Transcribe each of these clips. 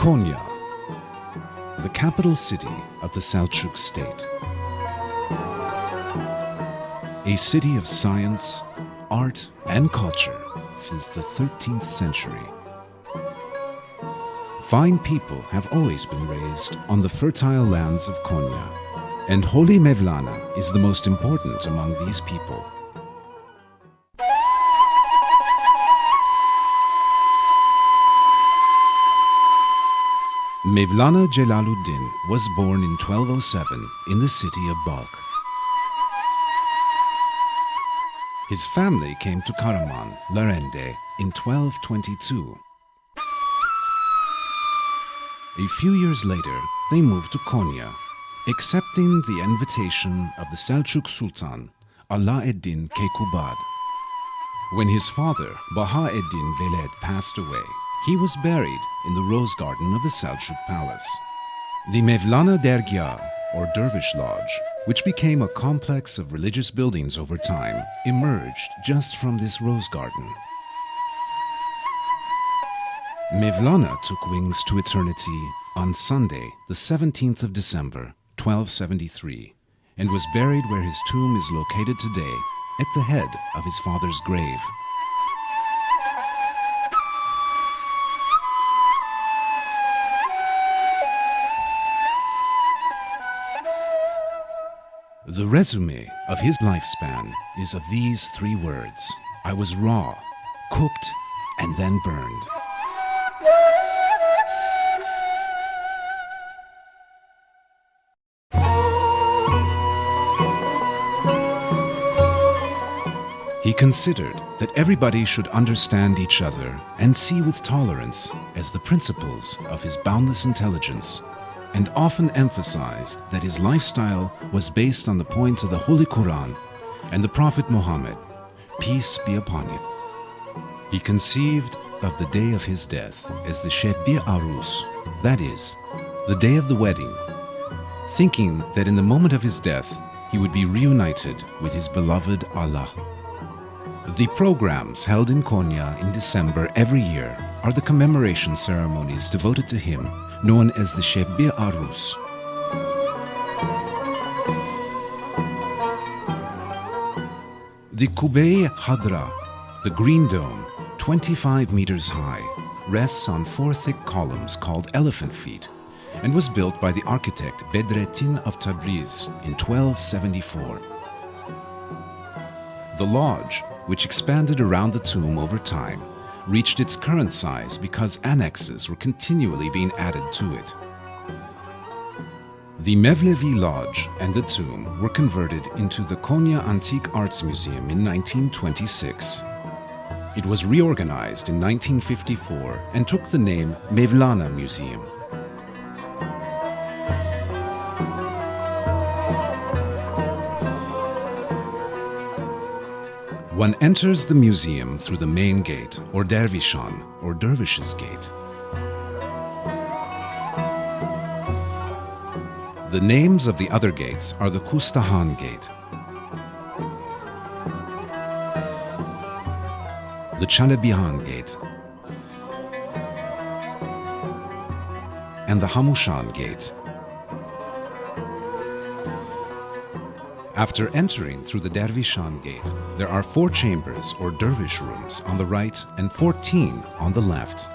Konya, the capital city of the Selçuk state. A city of science, art, and culture since the 13th century. Fine people have always been raised on the fertile lands of Konya, and Holy Mevlana is the most important among these people. Mevlana Jalaluddin was born in 1207 in the city of Balkh. His family came to Karaman, Larende, in 1222. A few years later, they moved to Konya, accepting the invitation of the Selçuk Sultan, Alaaeddin Keykubad. When his father, Bahaeddin Veled, passed away, he was buried in the rose garden of the Selçuk palace. The Mevlana Dergah, or Dervish Lodge, which became a complex of religious buildings over time, emerged just from this rose garden. Mevlana took wings to eternity on Sunday, the 17th of December, 1273, and was buried where his tomb is located today, at the head of his father's grave. The resume of his lifespan is of these three words: I was raw, cooked, and then burned. He considered that everybody should understand each other and see with tolerance as the principles of his boundless intelligence, and often emphasized that his lifestyle was based on the points of the Holy Quran and the Prophet Muhammad, peace be upon him. He conceived of the day of his death as the Sheb-i Arus, that is, the day of the wedding, thinking that in the moment of his death he would be reunited with his beloved Allah. The programs held in Konya in December every year are the commemoration ceremonies devoted to him, known as the Sheb-i Arus. The Kubbe Hadra, the green dome, 25 meters high, rests on four thick columns called elephant feet, and was built by the architect Bedrettin of Tabriz in 1274. The lodge, which expanded around the tomb over time, reached its current size because annexes were continually being added to it. The Mevlevi Lodge and the tomb were converted into the Konya Antique Arts Museum in 1926. It was reorganized in 1954 and took the name Mevlana Museum. One enters the museum through the main gate, or Dervishan, or Dervish's gate. The names of the other gates are the Kustahan gate, the Chalebihan gate, and the Hamushan gate. After entering through the Dervishan gate, there are 4 chambers or dervish rooms on the right and 14 on the left.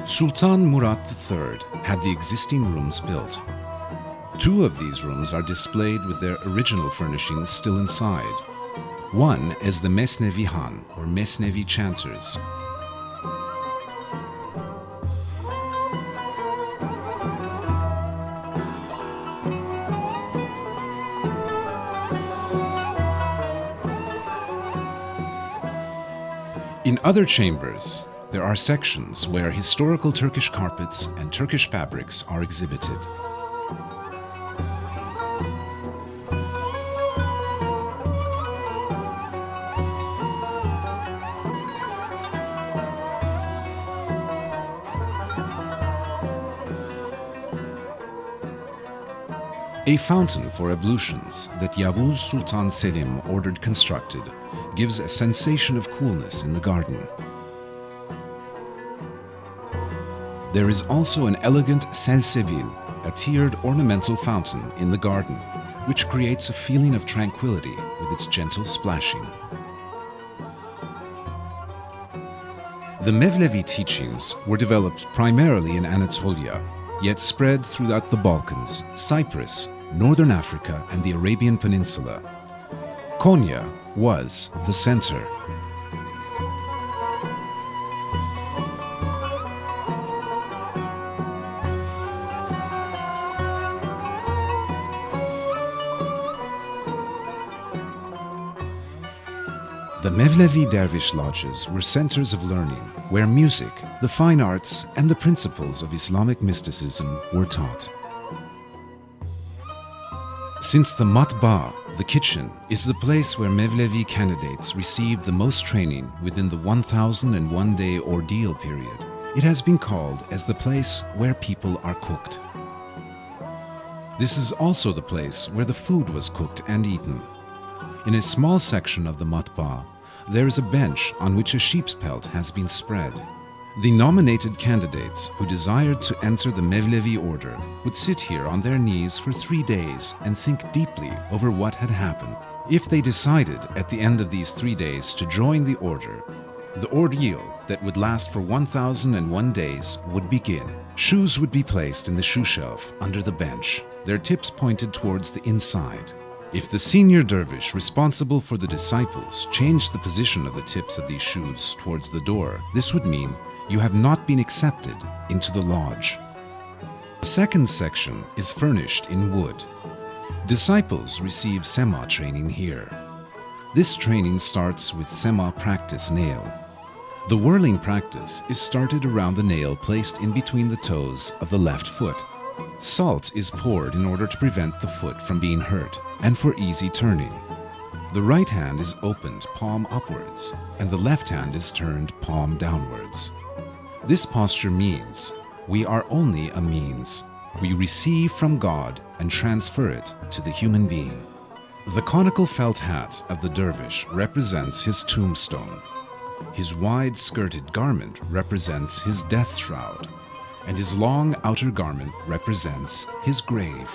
Sultan Murad III had the existing rooms built. 2 of these rooms are displayed with their original furnishings still inside. One is the Mesnevihan or Mesnevi chanters. In other chambers, there are sections where historical Turkish carpets and Turkish fabrics are exhibited. A fountain for ablutions that Yavuz Sultan Selim ordered constructed gives a sensation of coolness in the garden. There is also an elegant salsebil, a tiered ornamental fountain in the garden, which creates a feeling of tranquility with its gentle splashing. The Mevlevi teachings were developed primarily in Anatolia, yet spread throughout the Balkans, Cyprus, Northern Africa, and the Arabian Peninsula. Konya was the center. The Mevlevi dervish lodges were centers of learning, where music, the fine arts, and the principles of Islamic mysticism were taught. Since the matbaa, the kitchen, is the place where Mevlevi candidates received the most training within the 1001-day ordeal period, it has been called as the place where people are cooked. This is also the place where the food was cooked and eaten. In a small section of the matbaa, there is a bench on which a sheep's pelt has been spread. The nominated candidates who desired to enter the Mevlevi order would sit here on their knees for 3 days and think deeply over what had happened. If they decided at the end of these 3 days to join the order, the ordeal that would last for 1001 days would begin. Shoes would be placed in the shoe shelf under the bench, their tips pointed towards the inside. If the senior dervish responsible for the disciples changed the position of the tips of these shoes towards the door, this would mean you have not been accepted into the lodge. The second section is furnished in wood. Disciples receive sema training here. This training starts with sema practice nail. The whirling practice is started around the nail placed in between the toes of the left foot. Salt is poured in order to prevent the foot from being hurt and for easy turning. The right hand is opened palm upwards and the left hand is turned palm downwards. This posture means we are only a means. We receive from God and transfer it to the human being. The conical felt hat of the dervish represents his tombstone. His wide-skirted garment represents his death shroud, and his long outer garment represents his grave.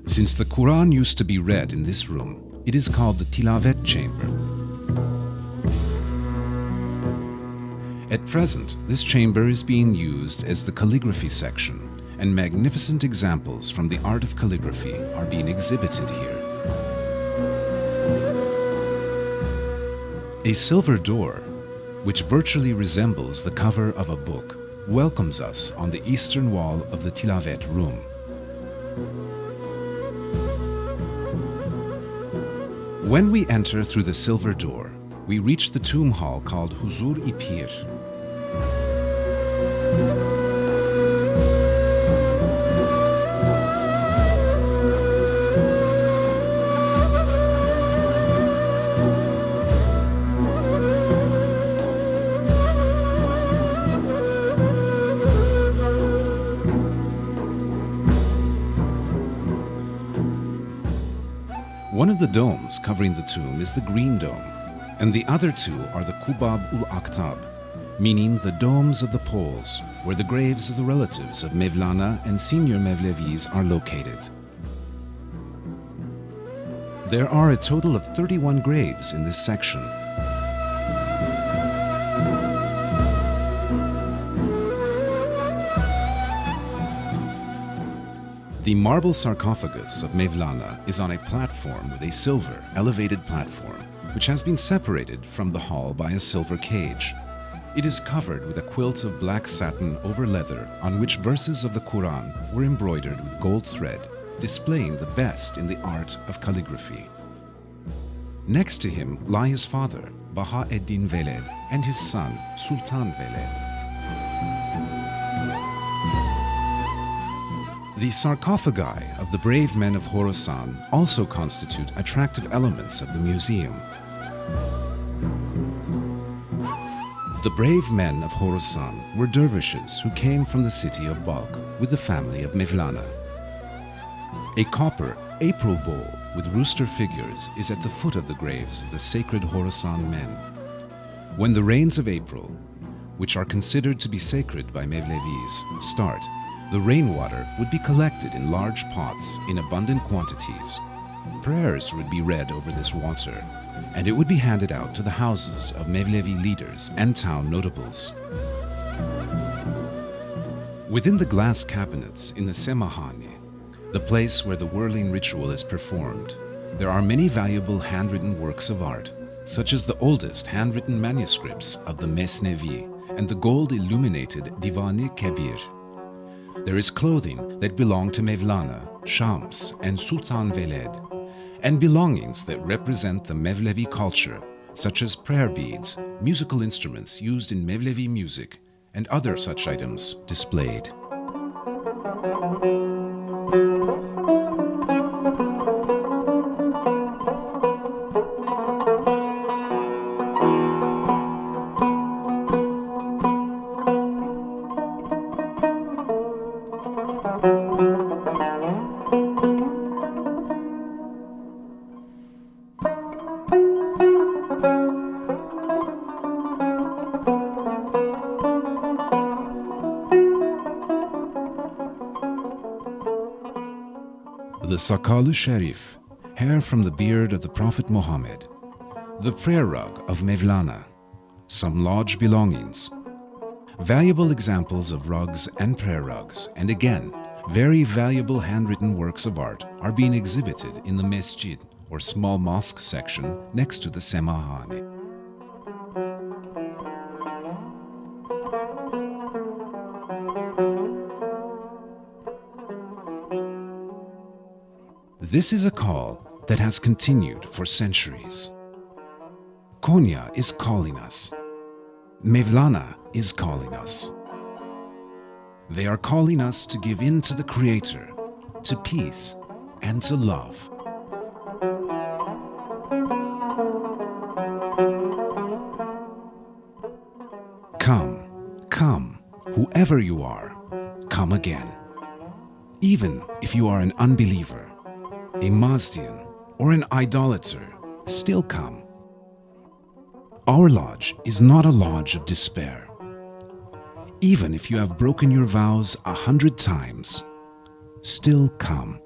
Since the Quran used to be read in this room, it is called the Tilavet chamber. At present, this chamber is being used as the calligraphy section, and magnificent examples from the art of calligraphy are being exhibited here. A silver door, which virtually resembles the cover of a book, welcomes us on the eastern wall of the Tilavet room. When we enter through the silver door, we reach the tomb hall called Huzur-i Pir. One of the domes covering the tomb is the Green Dome, and the other two are the Qubab-ul-Aqtab, meaning the domes of the poles, where the graves of the relatives of Mevlana and senior Mevlevis are located. There are a total of 31 graves in this section. The marble sarcophagus of Mevlana is on a platform with a silver, elevated platform, which has been separated from the hall by a silver cage. It is covered with a quilt of black satin over leather on which verses of the Quran were embroidered with gold thread, displaying the best in the art of calligraphy. Next to him lie his father, Baha'eddin Veled, and his son, Sultan Veled. The sarcophagi of the brave men of Khorasan also constitute attractive elements of the museum. The brave men of Khorasan were dervishes who came from the city of Balkh with the family of Mevlana. A copper April bowl with rooster figures is at the foot of the graves of the sacred Khorasan men. When the rains of April, which are considered to be sacred by Mevlevis, start, the rainwater would be collected in large pots in abundant quantities. Prayers would be read over this water, and it would be handed out to the houses of Mevlevi leaders and town notables. Within the glass cabinets in the Semahane, the place where the whirling ritual is performed, there are many valuable handwritten works of art, such as the oldest handwritten manuscripts of the Mesnevi and the gold-illuminated Divan-i Kebir. There is clothing that belonged to Mevlana, Shams, and Sultan Veled, and belongings that represent the Mevlevi culture, such as prayer beads, musical instruments used in Mevlevi music, and other such items displayed. The Sakal-ı Sharif, hair from the beard of the Prophet Muhammad, the prayer rug of Mevlana, some lodge belongings, valuable examples of rugs and prayer rugs, and again, very valuable handwritten works of art are being exhibited in the Mesjid, or small mosque section next to the Semahane. This is a call that has continued for centuries. Konya is calling us. Mevlana is calling us. They are calling us to give in to the Creator, to peace, and to love. Come, come, whoever you are, come again. Even if you are an unbeliever, a Mazdian, or an idolater, still come. Our lodge is not a lodge of despair. Even if you have broken your vows 100 times, still come.